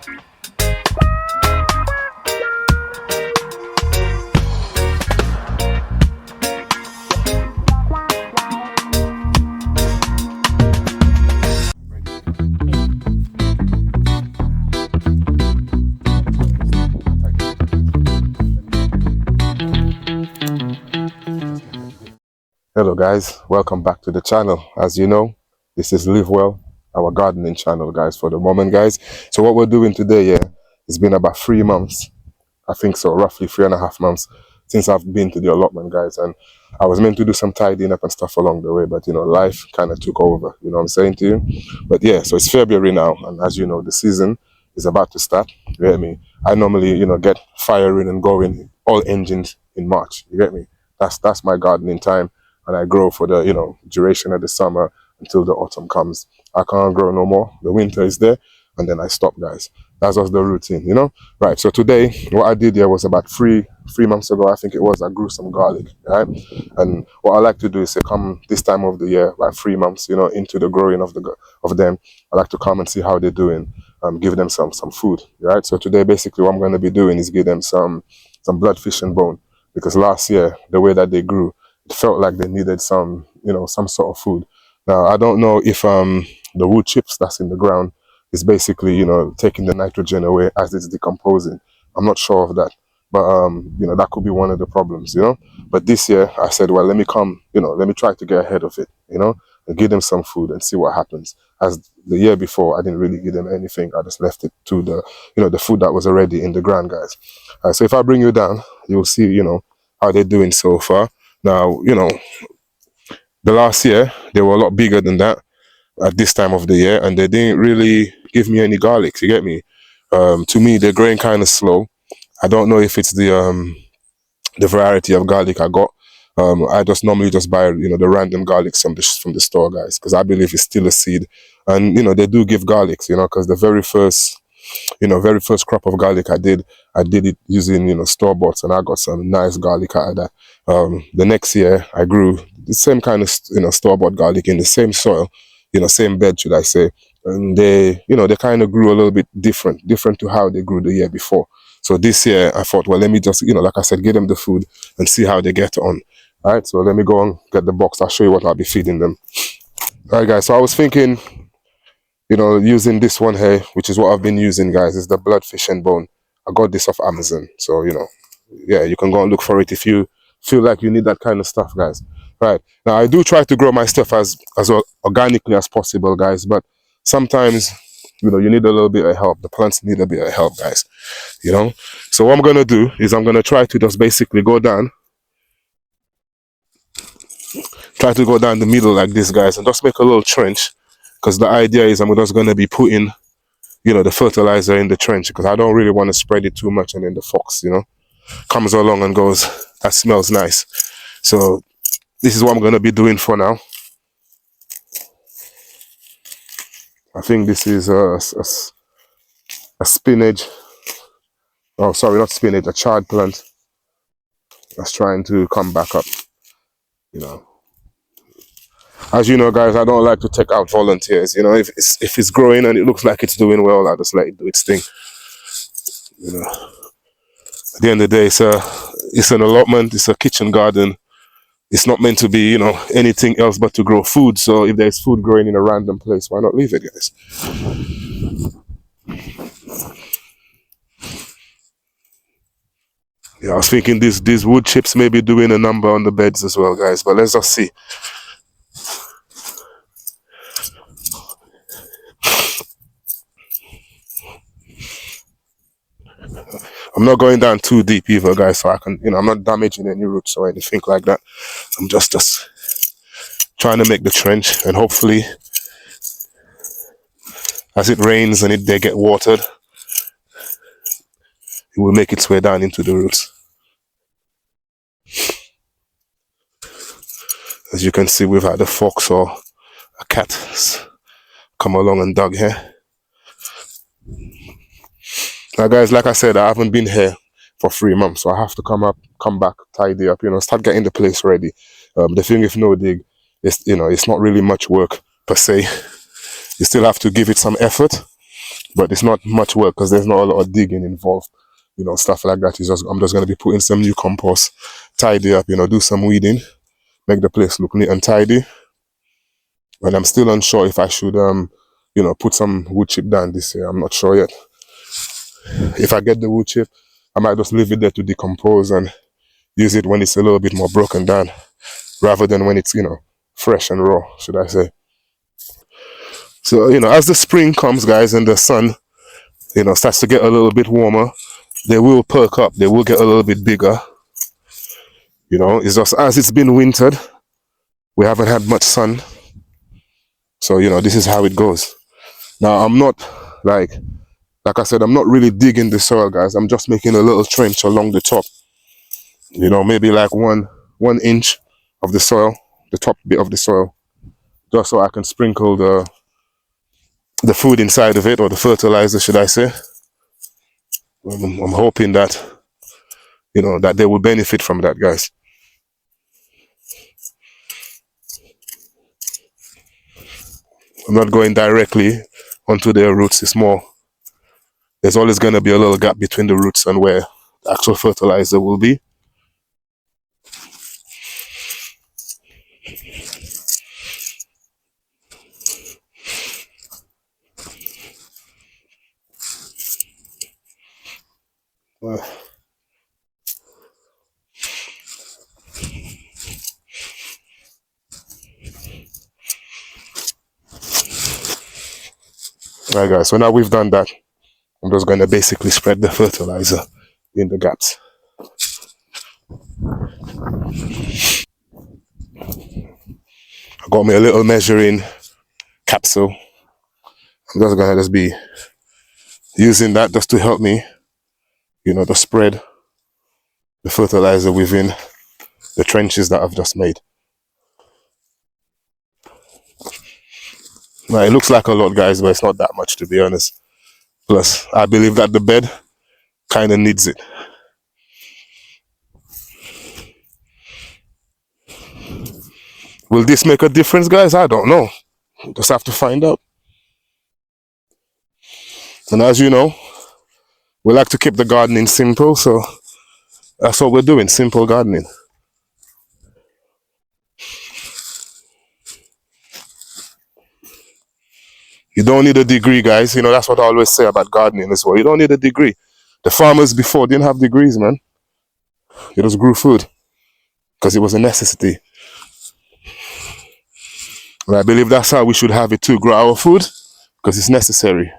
Hello guys, welcome back to the channel. As you know, this is Live Well, our gardening channel guys, for the moment guys. So what we're doing today, it's been about 3 months, I think so, roughly 3.5 months since I've been to the allotment guys, and I was meant to do some tidying up and stuff along the way, but life kind of took over, you know what I'm saying to you. But yeah, so it's February now, and as you know, the season is about to start. You get me? I normally get firing and going all engines in March. You get me? That's my gardening time, and I grow for the duration of the summer until the autumn comes. I can't grow no more. The winter is there, and then I stop guys. That's just the routine. Right, so today what I did here was about three months ago, I think it was, I grew some garlic, right? And what I like to do is say, come this time of the year, like 3 months into the growing of them, I like to come and see how they're doing, give them some food, right? So today basically what I'm going to be doing is give them some bloodfish and bone, because last year the way that they grew, it felt like they needed some sort of food. Now I don't know if the wood chips that's in the ground is basically taking the nitrogen away as it's decomposing. I'm not sure of that, but that could be one of the problems. But this year I said, well, let me come, let me try to get ahead of it, and give them some food and see what happens. As the year before, I didn't really give them anything. I just left it to the the food that was already in the ground guys. So if I bring you down, you'll see how they're doing so far. Now the last year they were a lot bigger than that at this time of the year, and they didn't really give me any garlic. You get me? To me, they're growing kind of slow. I don't know if it's the variety of garlic I got. I just normally just buy the random garlics from the store guys, because I believe it's still a seed, and they do give garlics, because the very first crop of garlic I did it using store bought, and I got some nice garlic out of that. The next year I grew the same kind of store bought garlic in the same soil, same bed should I say, and they kind of grew a little bit different to how they grew the year before. So this year I thought, well, let me just like I said, give them the food and see how they get on. All right, so let me go and get the box. I'll show you what I'll be feeding them. All right guys, so I was thinking using this one here, which is what I've been using guys, is the bloodfish and bone. I got this off Amazon, so yeah, you can go and look for it if you feel like you need that kind of stuff guys. Right, now I do try to grow my stuff as organically as possible guys, but sometimes you need a little bit of help. The plants need a bit of help guys, so what I'm gonna do is I'm gonna try to just basically go down the middle like this guys, and just make a little trench, because the idea is I'm just going to be putting the fertilizer in the trench, because I don't really want to spread it too much and then the fox comes along and goes, that smells nice. So this is what I'm going to be doing for now. I think this is a spinach, oh sorry, not spinach, a chard plant that's trying to come back up. As you know guys, I don't like to take out volunteers. If it's growing and it looks like it's doing well, I just let it do its thing. At the end of the day, it's an allotment, it's a kitchen garden. It's not meant to be anything else but to grow food. So if there's food growing in a random place, why not leave it guys? Yeah, I was thinking these wood chips may be doing a number on the beds as well guys, but let's just see. I'm not going down too deep either guys, so I can I'm not damaging any roots or anything like that. I'm just trying to make the trench, and hopefully as it rains and they get watered, it will make its way down into the roots. As you can see, we've had a fox or a cat come along and dug here. Now guys, like I said, I haven't been here for 3 months, so I have to come back, tidy up, start getting the place ready. The thing with no dig is, it's not really much work per se. You still have to give it some effort, but it's not much work because there's not a lot of digging involved. You know, stuff like that. I'm just gonna be putting some new compost, tidy up, you know, do some weeding, make the place look neat and tidy. And I'm still unsure if I should you know, put some wood chip down this year. I'm not sure yet. If I get the wood chip, I might just leave it there to decompose and use it when it's a little bit more broken down, rather than when it's, you know, fresh and raw, should I say. So, you know, as the spring comes, guys, and the sun, you know, starts to get a little bit warmer, they will perk up. They will get a little bit bigger. You know, it's just as it's been wintered, we haven't had much sun. So, you know, this is how it goes. Now, I'm not, like I said, I'm not really digging the soil, guys. I'm just making a little trench along the top. You know, maybe like one inch of the soil, the top bit of the soil, just so I can sprinkle the food inside of it, or the fertilizer, should I say. I'm hoping that, you know, that they will benefit from that, guys. I'm not going directly onto their roots. It's more, there's always going to be a little gap between the roots and where the actual fertilizer will be. Right, guys, so now we've done that, I'm just going to basically spread the fertilizer in the gaps. I got me a little measuring capsule. I'm just going to be using that just to help me, you know, to spread the fertilizer within the trenches that I've just made. Now, it looks like a lot, guys, but it's not that much, to be honest. Plus, I believe that the bed kind of needs it. Will this make a difference, guys? I don't know. Just have to find out. And as you know, we like to keep the gardening simple, so that's what we're doing, simple gardening. You don't need a degree, guys. You know, that's what I always say about gardening as well. You don't need a degree. The farmers before didn't have degrees, man. They just grew food because it was a necessity. And I believe that's how we should have it too. Grow our food because it's necessary.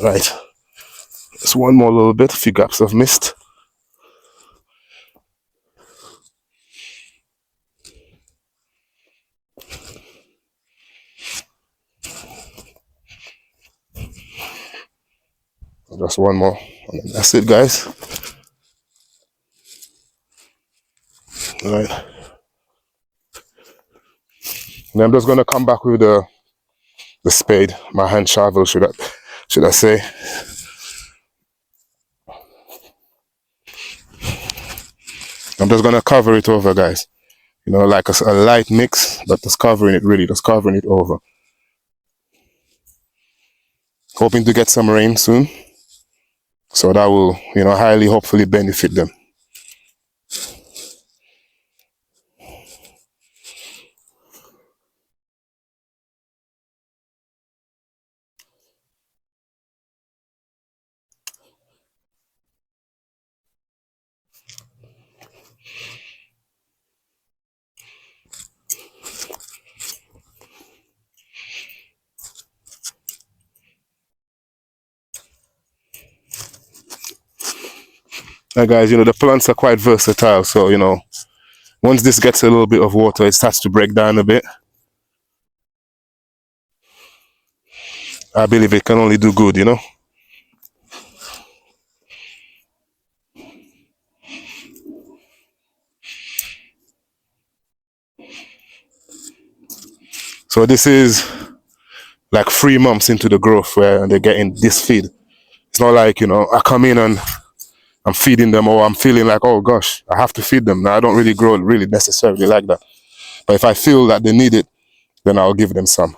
Right. Just one more little bit, a few gaps of mist. Just one more. And that's it, guys. All right. And I'm just gonna come back with the spade, my hand shovel, should I say. I'm just gonna cover it over, guys. You know, like a light mix, but just covering it, really, just covering it over. Hoping to get some rain soon. So that will, you know, highly, hopefully benefit them. Now, guys, you know, the plants are quite versatile. So, you know, once this gets a little bit of water, it starts to break down a bit. I believe it can only do good, you know. So this is like 3 months into the growth where they're getting this feed. It's not like, you know, I come in and I'm feeding them, or I'm feeling like, oh gosh, I have to feed them. Now I don't really grow really necessarily like that. But if I feel that they need it, then I'll give them some.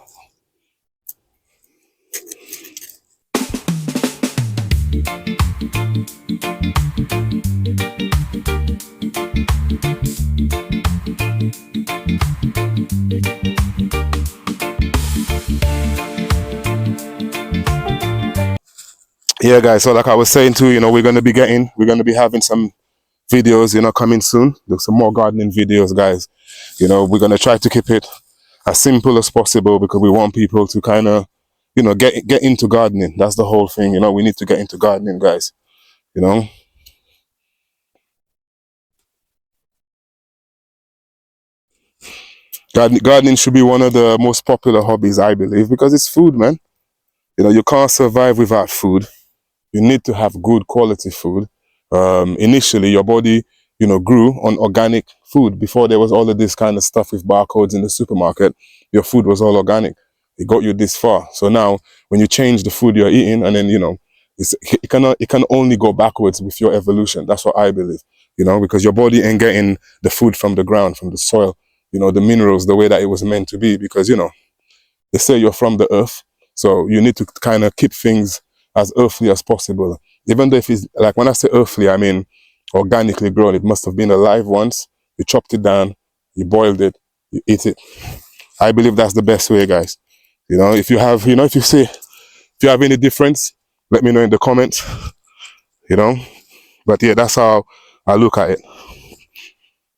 Yeah, guys. So like I was saying too, we're gonna be having some videos, coming soon. There's some more gardening videos, guys. We're gonna try to keep it as simple as possible because we want people to kind of, get into gardening. That's the whole thing. We need to get into gardening, guys. You know. Gardening should be one of the most popular hobbies, I believe, because it's food, man. You can't survive without food. You need to have good quality food. Initially, your body, grew on organic food. Before there was all of this kind of stuff with barcodes in the supermarket, your food was all organic. It got you this far. So now, when you change the food you're eating, and then, it can only go backwards with your evolution. That's what I believe, because your body ain't getting the food from the ground, from the soil, the minerals, the way that it was meant to be, because, they say you're from the earth. So you need to kind of keep things as earthly as possible. Even though if it's, like when I say earthly, I mean organically grown. It must have been alive once. You chopped it down, you boiled it, you eat it. I believe that's the best way, guys. If you have, if you have any difference, let me know in the comments, But yeah, that's how I look at it.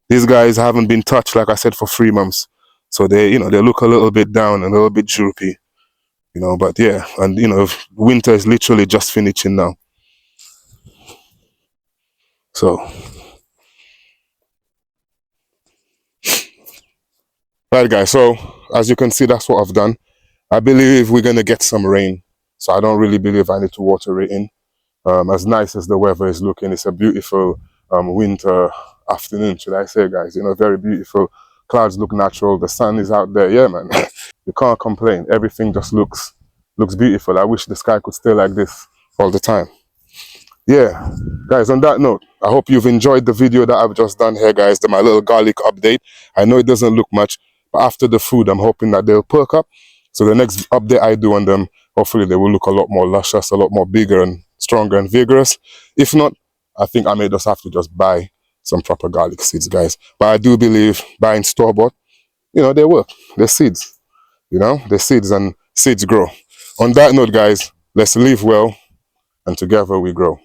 These guys haven't been touched, like I said, for 3 months. So they look a little bit down and a little bit droopy. But yeah, and winter is literally just finishing now. So, right, guys. So, as you can see, that's what I've done. I believe we're gonna get some rain. So I don't really believe I need to water it in. As nice as the weather is looking, it's a beautiful winter afternoon, should I say, guys? Very beautiful. Clouds look natural. The sun is out there. Yeah, man. You can't complain. Everything just looks beautiful. I wish the sky could stay like this all the time. Yeah, guys, on that note, I hope you've enjoyed the video that I've just done here, guys, my little garlic update. I know it doesn't look much, but after the food, I'm hoping that they'll perk up. So the next update I do on them, hopefully they will look a lot more luscious, a lot more bigger and stronger and vigorous. If not, I think I may just have to just buy some proper garlic seeds, guys. But I do believe buying store-bought, they work. They're seeds, they're seeds, and seeds grow. On that note, guys, let's live well, and together we grow.